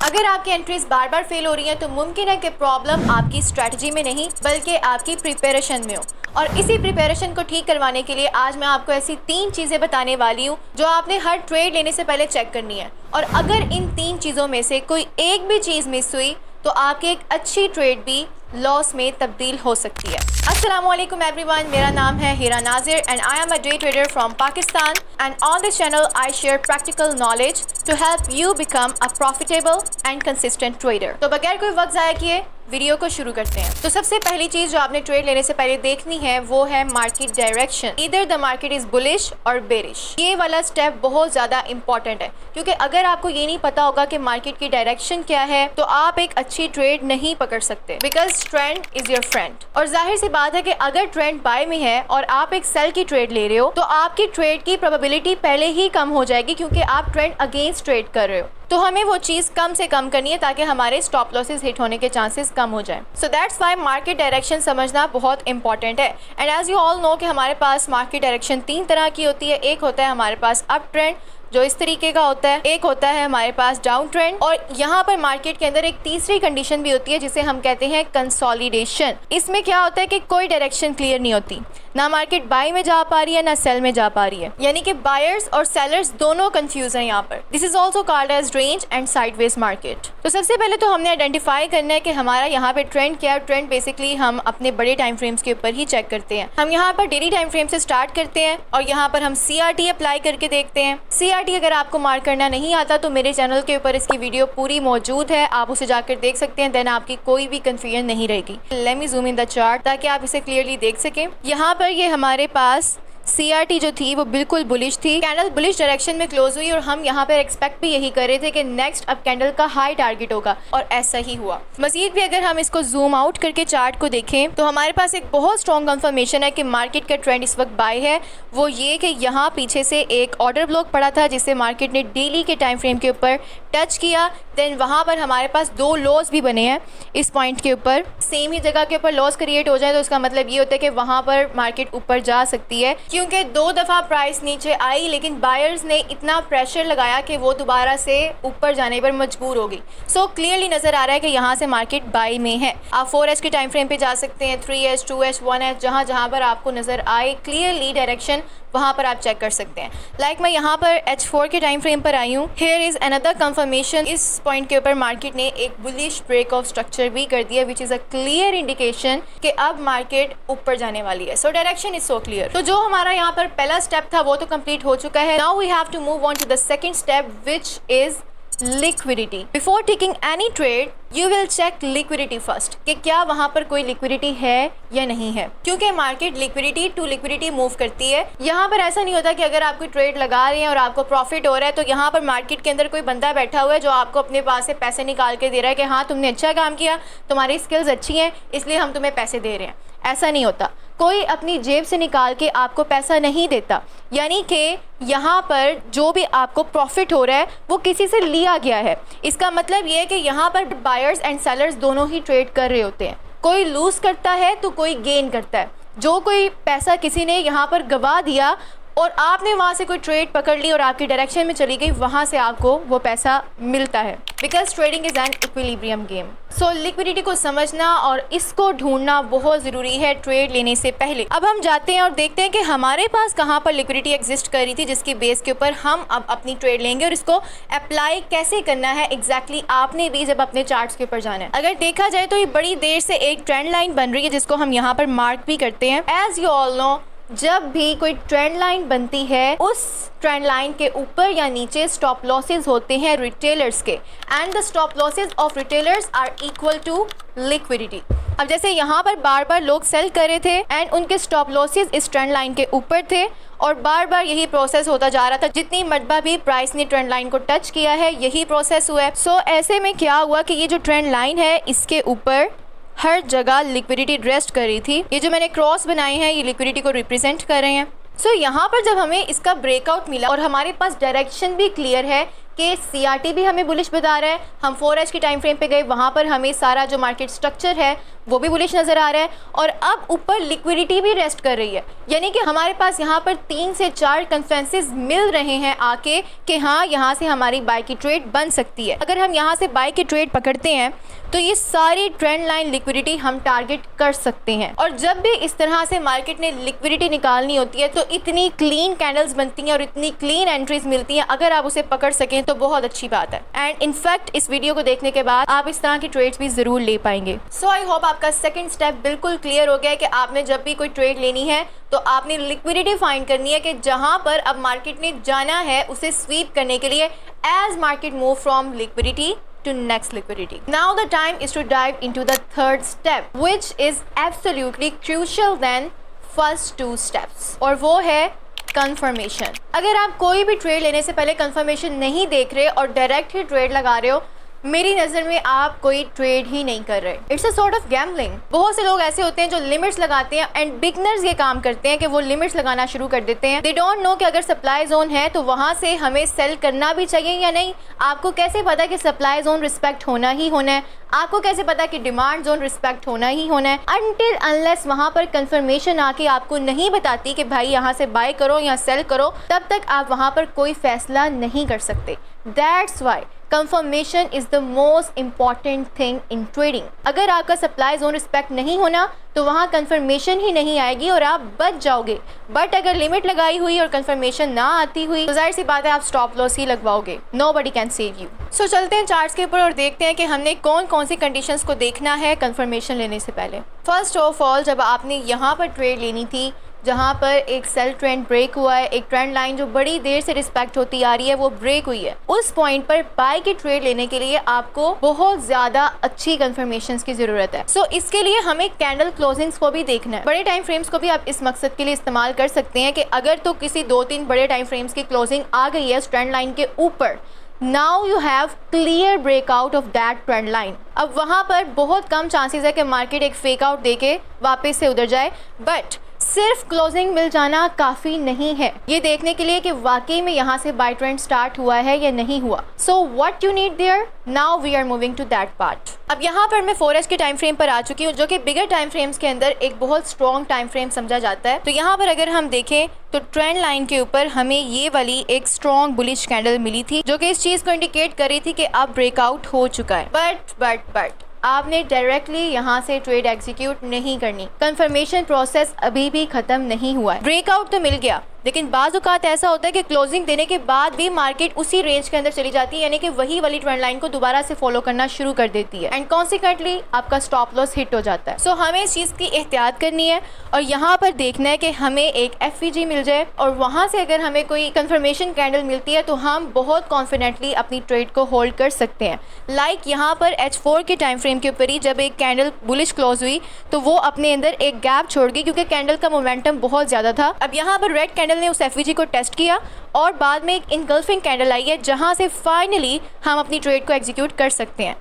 अगर आपकी एंट्रीज बार बार फेल हो रही हैं तो मुमकिन है कि प्रॉब्लम आपकी स्ट्रैटेजी में नहीं बल्कि आपकी प्रिपरेशन में हो। और इसी प्रिपरेशन को ठीक करवाने के लिए आज मैं आपको ऐसी 3 चीज़ें बताने वाली हूँ जो आपने हर ट्रेड लेने से पहले चेक करनी है। और अगर इन 3 चीज़ों में से कोई एक भी चीज़ मिस हुई तो आपकी एक अच्छी ट्रेड भी लॉस में तब्दील हो सकती है। अस्सलामुअलैकुम एवरीवन, मेरा नाम है Hira Nazir and I am a day trader from Pakistan and on this channel I share practical knowledge to help you become a profitable and consistent trader. तो बगैर कोई वक्त ज़ाया किए वीडियो को शुरू करते हैं। तो सबसे पहली चीज़ जो आपने ट्रेड लेने से पहले देखनी है वो है मार्केट डायरेक्शन। इधर द मार्केट इज बुलिश और बेरिश। ये वाला स्टेप बहुत ज़्यादा इंपॉर्टेंट है क्योंकि अगर आपको ये नहीं पता होगा कि मार्केट की डायरेक्शन क्या है तो आप एक अच्छी ट्रेड नहीं पकड़ सकते, because trend is your friend. और जाहिर सी बात है कि अगर ट्रेंड बाय में है और आप एक सेल की ट्रेड ले रहे हो तो आपकी ट्रेड की प्रोबेबिलिटी पहले ही कम हो जाएगी क्योंकि आप ट्रेंड अगेंस्ट ट्रेड कर रहे हो। तो हमें वो चीज़ कम से कम करनी है ताकि हमारे स्टॉप लॉसेस हिट होने के चांसेस कम हो जाएं। So that's why market direction समझना बहुत इंपॉर्टेंट है। And as you all know कि हमारे पास मार्केट डायरेक्शन 3 तरह की होती है। एक होता है हमारे पास अप ट्रेंड जो इस तरीके का होता है, एक होता है हमारे पास डाउन ट्रेंड, और यहाँ पर मार्केट के अंदर एक तीसरी कंडीशन भी होती है जिसे हम कहते हैं कंसोलिडेशन। इसमें क्या होता है कि कोई डायरेक्शन क्लियर नहीं होती, ना मार्केट बाई में जा पा रही है ना सेल में जा पा रही है, यानी कि बायर्स और सेलर्स दोनों कंफ्यूज हैं यहाँ पर। This is also called as range and sideways market. तो सबसे पहले तो हमने आइडेंटिफाई करना है कि हमारा यहाँ पे ट्रेंड क्या है। ट्रेंड बेसिकली हम अपने बड़े टाइम फ्रेम्स के ऊपर ही चेक करते हैं। हम यहाँ पर डेली टाइम फ्रेम से स्टार्ट करते हैं और यहाँ पर हम CRT अप्लाई करके देखते हैं। CRT अगर आपको मार्क करना नहीं आता तो मेरे चैनल के ऊपर इसकी वीडियो पूरी मौजूद है, आप उसे जाकर देख सकते हैं। देन आपकी कोई भी कंफ्यूजन नहीं रहेगी। Let me zoom in the chart ताकि आप इसे क्लियरली देख सकें। यहाँ पर ये हमारे पास CRT जो थी वो बिल्कुल बुलिश थी। कैंडल बुलिश डायरेक्शन में क्लोज हुई और हम यहाँ पर एक्सपेक्ट भी यही कर रहे थे कि नेक्स्ट अब कैंडल का हाई टारगेट होगा और ऐसा ही हुआ। मजीद भी अगर हम इसको जूम आउट करके चार्ट को देखें तो हमारे पास एक बहुत स्ट्रॉन्ग कंफर्मेशन है कि मार्केट का ट्रेंड इस वक्त बाय है। वो ये कि यहाँ पीछे से एक ऑर्डर ब्लॉक पड़ा था जिससे मार्केट ने डेली के टाइम फ्रेम के ऊपर टच किया। देन वहाँ पर हमारे पास 2 लॉस भी बने हैं इस पॉइंट के ऊपर। सेम ही जगह के ऊपर लॉस क्रिएट हो जाए तो उसका मतलब ये होता है कि वहाँ पर मार्केट ऊपर जा सकती है, क्योंकि 2 दफ़ा प्राइस नीचे आई लेकिन बायर्स ने इतना प्रेशर लगाया कि वो दोबारा से ऊपर जाने पर मजबूर हो गई। सो क्लियरली नज़र आ रहा है कि यहाँ से मार्केट बाई में है। आप 4H के टाइम फ्रेम पे जा सकते हैं, 3H, 2H, 1H, जहाँ पर आपको नज़र आए क्लियरली डायरेक्शन वहाँ पर आप चेक कर सकते हैं। लाइक मैं यहाँ पर H4 के टाइम फ्रेम पर आई हूँ। Here is another confirmation. इस पॉइंट के ऊपर मार्केट ने एक बुलिश ब्रेक ऑफ स्ट्रक्चर भी कर दिया which is a clear indication कि अब मार्केट ऊपर जाने वाली है। So direction is so clear. तो जो हमारा यहाँ पर पहला स्टेप था वो तो कंप्लीट हो चुका है। Now we have to move on to the second step which is liquidity. Before taking any trade you will check liquidity first कि क्या वहाँ पर कोई लिक्विडिटी है या नहीं है, क्योंकि market liquidity to liquidity move करती है। यहाँ पर ऐसा नहीं होता कि अगर आप कोई ट्रेड लगा रहे हैं और आपको प्रॉफिट हो रहा है तो यहाँ पर मार्केट के अंदर कोई बंदा बैठा हुआ है जो आपको अपने पास से पैसे निकाल के दे रहा है कि हाँ तुमने अच्छा काम किया, तुम्हारी स्किल्स अच्छी हैं इसलिए हम तुम्हें पैसे दे रहे हैं। ऐसा नहीं होता। कोई अपनी जेब से निकाल के आपको पैसा नहीं देता, यानी कि यहाँ पर जो भी आपको प्रॉफिट हो रहा है वो किसी से लिया गया है। इसका मतलब ये है कि यहाँ पर बायर्स एंड सेलर्स दोनों ही ट्रेड कर रहे होते हैं। कोई लूज़ करता है तो कोई गेन करता है। जो कोई पैसा किसी ने यहाँ पर गवा दिया और आपने वहाँ से कोई ट्रेड पकड़ ली और आपकी डायरेक्शन में चली गई, वहाँ से आपको वो पैसा मिलता है, because trading is an equilibrium game. So liquidity को समझना और इसको ढूंढना बहुत ज़रूरी है ट्रेड लेने से पहले। अब हम जाते हैं और देखते हैं कि हमारे पास कहाँ पर लिक्विडिटी एग्जिस्ट कर रही थी जिसकी बेस के ऊपर हम अब अपनी ट्रेड लेंगे और इसको अप्लाई कैसे करना है एग्जैक्टली आपने भी जब अपने चार्ट्स के ऊपर जाना है। अगर देखा जाए तो ये बड़ी देर से एक ट्रेंड लाइन बन रही है जिसको हम यहाँ पर मार्क भी करते हैं। एज यू ऑल नो, जब भी कोई ट्रेंड लाइन बनती है उस ट्रेंड लाइन के ऊपर या नीचे स्टॉप लॉसेस होते हैं रिटेलर्स के, and the stop losses of retailers are equal to liquidity. अब जैसे यहाँ पर बार बार लोग सेल कर रहे थे एंड उनके स्टॉप लॉसेस इस ट्रेंड लाइन के ऊपर थे और बार बार यही प्रोसेस होता जा रहा था। जितनी मरतबा भी प्राइस ने ट्रेंड लाइन को टच किया है यही प्रोसेस हुआ है। सो ऐसे में क्या हुआ कि ये जो ट्रेंड लाइन है इसके ऊपर हर जगह लिक्विडिटी रेस्ट कर रही थी। ये जो मैंने क्रॉस बनाए हैं ये लिक्विडिटी को रिप्रेजेंट कर रहे हैं। सो यहाँ पर जब हमें इसका ब्रेकआउट मिला और हमारे पास डायरेक्शन भी क्लियर है कि CRT भी हमें बुलिश बता रहा है, हम 4H के टाइम फ्रेम पे गए, वहाँ पर हमें सारा जो मार्केट स्ट्रक्चर है वो भी बुलिश नज़र आ रहा है, और अब ऊपर लिक्विडिटी भी रेस्ट कर रही है, यानी कि हमारे पास यहाँ पर 3 से 4 कन्फ्लुएंसेस मिल रहे हैं आके कि हाँ यहाँ से हमारी बाय की ट्रेड बन सकती है। अगर हम यहाँ से बाय की ट्रेड पकड़ते हैं तो ये सारी ट्रेंड लाइन लिक्विडिटी हम टारगेट कर सकते हैं। और जब भी इस तरह से मार्केट ने लिक्विडिटी निकालनी होती है तो इतनी क्लीन कैंडल्स बनती हैं और इतनी क्लीन एंट्रीज मिलती हैं, अगर आप उसे पकड़ सकें तो बहुत अच्छी बात है। एंड इनफैक्ट इस वीडियो को देखने के बाद आप इस तरह की ट्रेड्स भी ज़रूर ले पाएंगे। सो आई होप आपका सेकेंड स्टेप बिल्कुल क्लियर हो गया है कि आपने जब भी कोई ट्रेड लेनी है तो आपने लिक्विडिटी फाइंड करनी है कि जहां पर अब मार्केट ने जाना है उसे स्वीप करने के लिए as market move from liquidity to next liquidity. Now the time is to dive into the third step, which is absolutely crucial than first two steps, और वो है कंफर्मेशन। अगर आप कोई भी ट्रेड लेने से पहले कंफर्मेशन नहीं देख रहे और डायरेक्ट ही ट्रेड लगा रहे हो, मेरी नज़र में आप कोई ट्रेड ही नहीं कर रहे। It's a sort of gambling. बहुत से लोग ऐसे होते हैं जो लिमिट्स लगाते हैं, एंड बिगनर्स ये काम करते हैं कि वो लिमिट्स लगाना शुरू कर देते हैं। दे डोंट नो कि अगर सप्लाई जोन है तो वहाँ से हमें सेल करना भी चाहिए या नहीं। आपको कैसे पता कि सप्लाई जोन रिस्पेक्ट होना ही होना है? आपको कैसे पता कि डिमांड जोन रिस्पेक्ट होना ही होना है? अनटिल अनलेस वहाँ पर कंफर्मेशन आके आपको नहीं बताती कि भाई यहाँ से बाय करो या सेल करो, तब तक आप वहाँ पर कोई फैसला नहीं कर सकते। That's why confirmation is the most important thing in trading. अगर आपका सप्लाई जोन रिस्पेक्ट नहीं होना तो वहाँ कंफर्मेशन ही नहीं आएगी और आप बच जाओगे। बट अगर लिमिट लगाई हुई और कंफर्मेशन ना आती हुई तो जाहिर सी बात है आप स्टॉप लॉस ही लगवाओगे। Nobody can save you. So चलते हैं चार्ट्स के ऊपर और देखते हैं कि हमने कौन कौन सी कंडीशंस को देखना है कंफर्मेशन लेने से पहले। फर्स्ट ऑफ ऑल, जब आपने यहाँ पर ट्रेड लेनी थी जहाँ पर एक सेल ट्रेंड ब्रेक हुआ है, एक ट्रेंड लाइन जो बड़ी देर से रिस्पेक्ट होती आ रही है वो ब्रेक हुई है, उस पॉइंट पर बाय की ट्रेड लेने के लिए आपको बहुत ज़्यादा अच्छी कंफर्मेशंस की ज़रूरत है। सो इसके लिए हमें कैंडल क्लोजिंग्स को भी देखना है। बड़े टाइम फ्रेम्स को भी आप इस मकसद के लिए इस्तेमाल कर सकते हैं कि अगर तो किसी 2-3 बड़े टाइम फ्रेम्स की क्लोजिंग आ गई है उस ट्रेंड लाइन के ऊपर, now you have clear breakout of that trend line. अब वहाँ पर बहुत कम चांसेस है कि मार्केट एक फेक आउट दे के वापस से उधर जाए, बट सिर्फ क्लोजिंग मिल जाना काफ़ी नहीं है ये देखने के लिए कि वाकई में यहाँ से बाय ट्रेंड स्टार्ट हुआ है या नहीं हुआ। So what you need there, now we are moving to that part. अब यहाँ पर मैं 4H के टाइम फ्रेम पर आ चुकी हूँ, जो कि बिगर टाइम फ्रेम्स के अंदर एक बहुत स्ट्रॉन्ग टाइम फ्रेम समझा जाता है। तो यहाँ पर अगर हम देखें तो ट्रेंड लाइन के ऊपर हमें ये वाली एक स्ट्रॉन्ग बुलिश कैंडल मिली थी जो कि इस चीज़ को इंडिकेट कर रही थी कि अब ब्रेकआउट हो चुका है। बट आपने डायरेक्टली यहाँ से ट्रेड एग्जीक्यूट नहीं करनी। कंफर्मेशन प्रोसेस अभी भी खत्म नहीं हुआ है। ब्रेकआउट तो मिल गया, लेकिन बाज़ औक़ात ऐसा होता है कि क्लोजिंग देने के बाद भी मार्केट उसी रेंज के अंदर चली जाती है, यानी कि वही वाली ट्रेंड लाइन को दोबारा से फॉलो करना शुरू कर देती है, एंड कॉन्सिक्वेंटली आपका स्टॉप लॉस हिट हो जाता है। सो हमें इस चीज़ की एहतियात करनी है और यहाँ पर देखना है कि हमें एक FVG मिल जाए, और वहाँ से अगर हमें कोई कंफर्मेशन कैंडल मिलती है तो हम बहुत कॉन्फिडेंटली अपनी ट्रेड को होल्ड कर सकते हैं। लाइक यहाँ पर H4 के टाइम फ्रेम के ऊपर ही जब एक कैंडल बुलिश क्लोज हुई तो वो अपने अंदर एक गैप छोड़ गई क्योंकि कैंडल का मोमेंटम बहुत ज़्यादा था। अब यहाँ पर रेड कैंडल ने उस FVG को टेस्ट किया और बाद में एक इनगल्फिंग कैंडल आई है जहां से फाइनली हम अपनी ट्रेड को एग्जीक्यूट कर सकते हैं।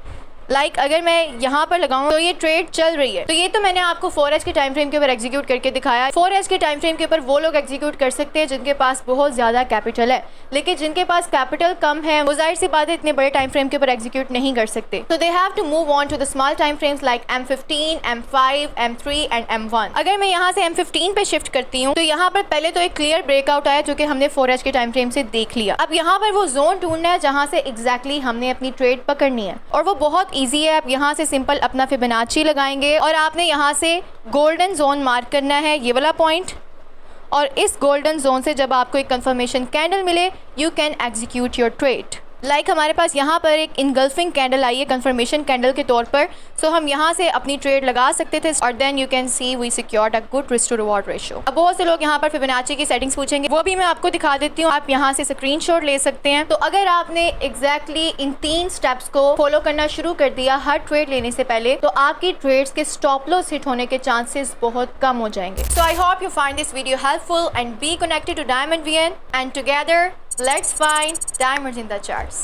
अगर मैं यहाँ पर लगाऊं तो ये ट्रेड चल रही है। तो ये तो मैंने आपको 4H के टाइम फ्रेम के ऊपर एग्जीक्यूट करके दिखाया। 4H के टाइम फ्रेम के ऊपर वो लोग एग्जीक्यूट कर सकते हैं जिनके पास बहुत ज़्यादा कैपिटल है, लेकिन जिनके पास कैपिटल कम है वो जाहिर सी बात है इतने बड़े टाइम फ्रेम के ऊपर एग्जीक्यूट नहीं कर सकते। तो they have to move on to the small time frames like M15, M5, M3 and M1। अगर मैं यहाँ से M15 पे शिफ्ट करती हूँ तो यहाँ पर पहले तो एक क्लियर ब्रेकआउट आया जो कि हमने 4H के टाइम फ्रेम से देख लिया। अब यहाँ पर वो जोन ढूंढना है जहाँ से एग्जैक्टली हमने अपनी ट्रेड पकड़नी है, और वो बहुत ईजी है। आप यहाँ से सिंपल अपना फिबोनाची लगाएंगे और आपने यहाँ से गोल्डन जोन मार्क करना है, ये वाला पॉइंट, और इस गोल्डन जोन से जब आपको एक कंफर्मेशन कैंडल मिले you can execute your trade. हमारे पास यहाँ पर एक इनगल्फिंग कैंडल आई है कंफर्मेशन कैंडल के तौर पर, सो हम यहाँ से अपनी ट्रेड लगा सकते थे और then you can see we secured a good risk to reward ratio. अब बहुत से लोग यहाँ पर फिबोनाची की सेटिंग्स पूछेंगे, वो भी मैं आपको दिखा देती हूँ। आप यहाँ से स्क्रीनशॉट ले सकते हैं। तो अगर आपने एग्जैक्टली इन 3 स्टेप्स को फॉलो करना शुरू कर दिया हर ट्रेड लेने से पहले, तो आपकी ट्रेड्स के स्टॉप लॉस हिट होने के चांसेस बहुत कम हो जाएंगे। So I hope you find this video helpful and be connected to diamond VN, and together let's find diamonds in the charts.